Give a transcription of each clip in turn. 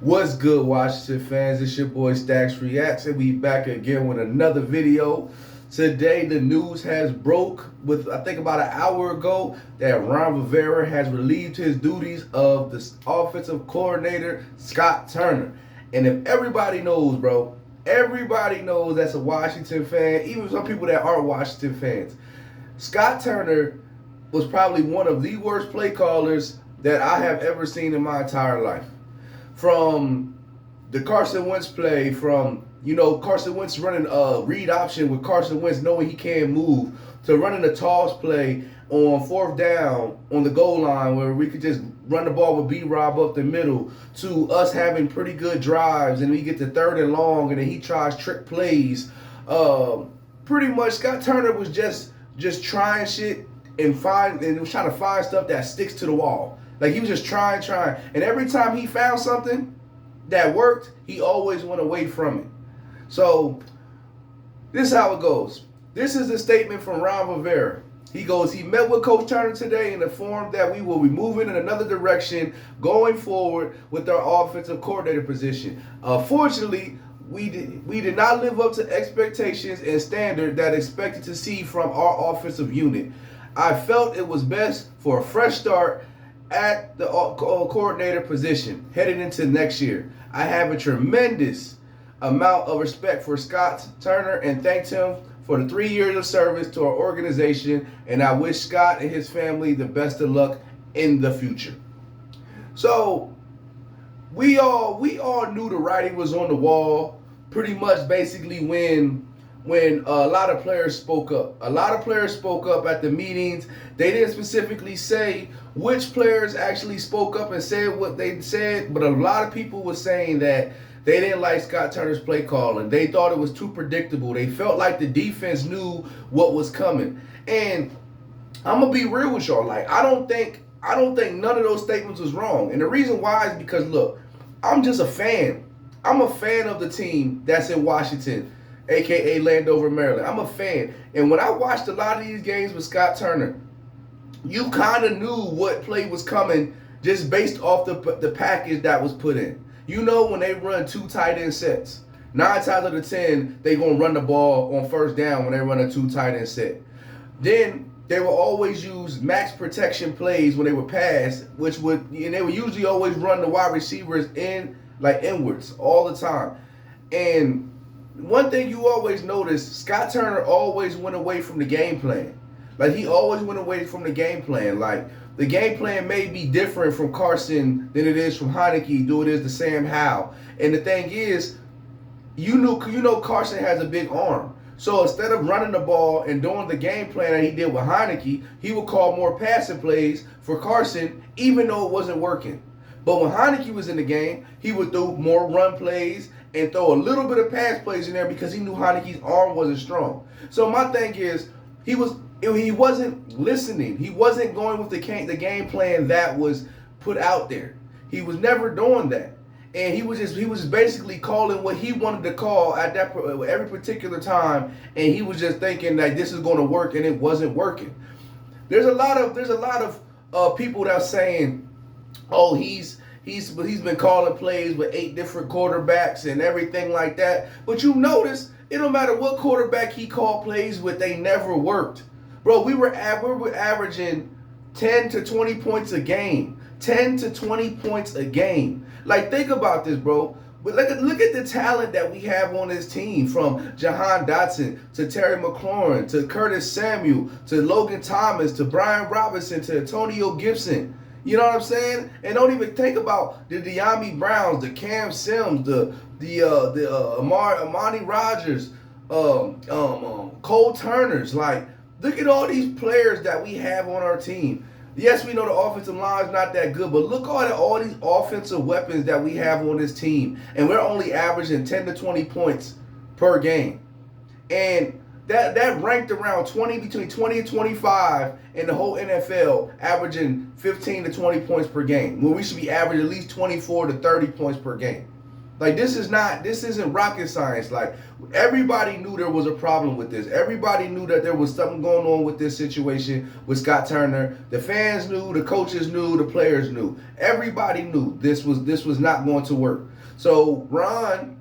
What's good, Washington fans? It's your boy Stacks Reacts, and we back again with another video. Today, the news has broke with I think about an hour ago that Rivera has relieved his duties of the offensive coordinator Scott Turner. And if everybody knows, bro, everybody knows that's a Washington fan, even some people that aren't Washington fans. Scott Turner was probably one of the worst play callers that I have ever seen in my entire life. From the Carson Wentz play, from Carson Wentz running a read option with Carson Wentz knowing he can't move, to running a toss play on fourth down on the goal line where we could just run the ball with B-Rob up the middle, to us having pretty good drives and we get to third and long and then he tries trick plays. Pretty much Scott Turner was just trying shit and was trying to find stuff that sticks to the wall. Like, he was just trying. And every time he found something that worked, he always went away from it. So, this is how it goes. This is a statement from Ron Rivera. He goes, he met with Coach Turner today and informed that we will be moving in another direction going forward with our offensive coordinator position. Fortunately, we did not live up to expectations and standard that expected to see from our offensive unit. I felt it was best for a fresh start at the coordinator position heading into next year. I have a tremendous amount of respect for Scott Turner and thanked him for the 3 years of service to our organization, and I wish Scott and his family the best of luck in the future. So we all knew the writing was on the wall pretty much basically when a lot of players spoke up. A lot of players spoke up at the meetings. They didn't specifically say which players actually spoke up and said what they said, but a lot of people were saying that they didn't like Scott Turner's play calling. They thought it was too predictable. They felt like the defense knew what was coming. And I'm gonna be real with y'all. Like, I don't think none of those statements was wrong. And the reason why is because, look, I'm just a fan. I'm a fan of the team that's in Washington, a.k.a. Landover, Maryland. I'm a fan. And when I watched a lot of these games with Scott Turner, you kind of knew what play was coming just based off the package that was put in. You know, when they run two tight end sets, 9 times out of 10, they going to run the ball on first down when they run a 2 tight end set. Then they will always use max protection plays when they would pass, and they would usually always run the wide receivers inwards all the time. And one thing you always notice, Scott Turner always went away from the game plan. Like, he always went away from the game plan. Like, the game plan may be different from Carson than it is from Heineke, do it is to Sam Howell. And the thing is, you know Carson has a big arm. So instead of running the ball and doing the game plan that he did with Heineke, he would call more passing plays for Carson, even though it wasn't working. But when Heineke was in the game, he would do more run plays and throw a little bit of pass plays in there because he knew Heineke's arm wasn't strong. So my thing is, he wasn't listening. He wasn't going with the game plan that was put out there. He was never doing that. And he was basically calling what he wanted to call at every particular time, and he was just thinking that this is going to work, and it wasn't working. There's a lot of people that are saying, oh, he's been calling plays with 8 different quarterbacks and everything like that. But you notice, it don't matter what quarterback he called plays with, they never worked. Bro, we were averaging 10 to 20 points a game. 10 to 20 points a game. Like, think about this, bro. But look at the talent that we have on this team, from Jahan Dotson to Terry McLaurin to Curtis Samuel to Logan Thomas to Brian Robinson to Antonio Gibson. You know what I'm saying? And don't even think about the De'Ami Browns, the Cam Sims, the Amani Rogers, Cole Turners. Like, look at all these players that we have on our team. Yes, we know the offensive line is not that good, but look at all these offensive weapons that we have on this team. And we're only averaging 10 to 20 points per game. And that ranked around between 20 and 25 in the whole NFL, averaging 15 to 20 points per game, when we should be averaging at least 24 to 30 points per game. Like, this isn't rocket science. Like, everybody knew there was a problem with this. Everybody knew that there was something going on with this situation with Scott Turner. The fans knew, the coaches knew, the players knew. Everybody knew this was not going to work. So Ron,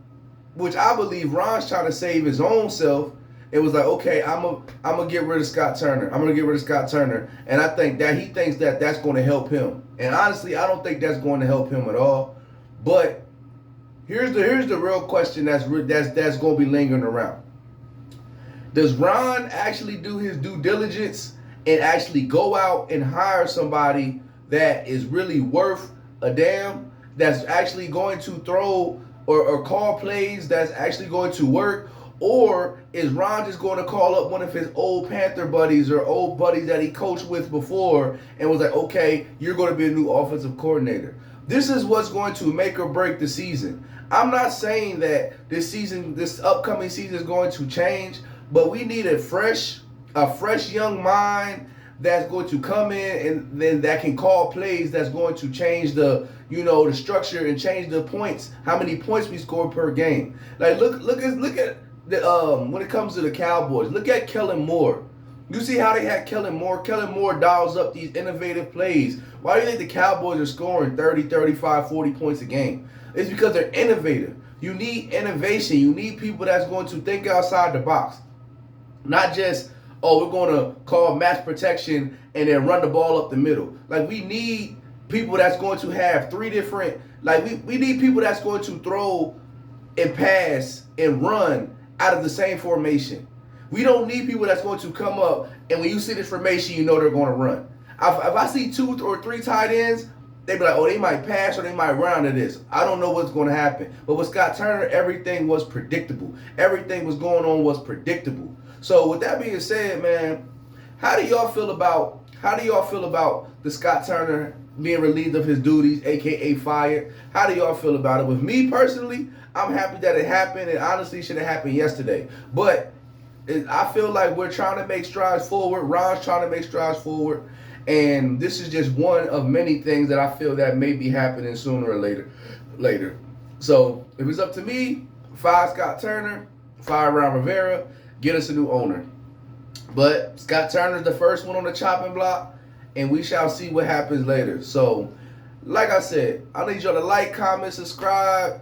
which I believe Ron's trying to save his own self, it was like, okay, I'm gonna get rid of Scott Turner. I'm gonna get rid of Scott Turner, and I think that he thinks that that's going to help him. And honestly, I don't think that's going to help him at all. But here's the real question that's going to be lingering around. Does Ron actually do his due diligence and actually go out and hire somebody that is really worth a damn, that's actually going to throw or call plays that's actually going to work? Or is Ron just going to call up one of his old Panther buddies or old buddies that he coached with before and was like, okay, you're going to be a new offensive coordinator? This is what's going to make or break the season. I'm not saying that this upcoming season is going to change, but we need a fresh young mind that's going to come in and then that can call plays that's going to change the structure and change the points, how many points we score per game. Like look at the when it comes to the Cowboys, look at Kellen Moore. You see how they had Kellen Moore? Kellen Moore dials up these innovative plays. Why do you think the Cowboys are scoring 30, 35, 40 points a game? It's because they're innovative. You need innovation. You need people that's going to think outside the box. Not just, we're going to call match protection and then run the ball up the middle. Like, we need people that's going to have three different, we need people that's going to throw and pass and run out of the same formation. We don't need people that's going to come up and when you see this formation, you know they're going to run. If I see 2 or 3 tight ends, they be like, they might pass or they might run to this. I don't know what's going to happen. But with Scott Turner, everything was predictable. Everything was going on was predictable. So with that being said, man, how do y'all feel about the Scott Turner being relieved of his duties, aka fired? How do y'all feel about it? With me personally, I'm happy that it happened. It honestly should have happened yesterday. But I feel like we're trying to make strides forward. Ron's trying to make strides forward. And this is just one of many things that I feel that may be happening sooner or later. So if it's up to me, fire Scott Turner, fire Ron Rivera, get us a new owner. But Scott Turner's the first one on the chopping block, and we shall see what happens later. So, like I said, I need y'all to like, comment, subscribe,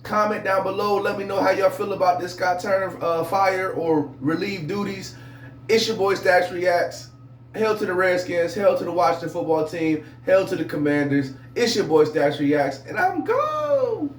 comment down below. Let me know how y'all feel about this Scott Turner fire or relieve duties. It's your boy Stacks Reacts. Hail to the Redskins, hail to the Washington football team, hail to the Commanders. It's your boy Stacks Reacts, and I'm gone.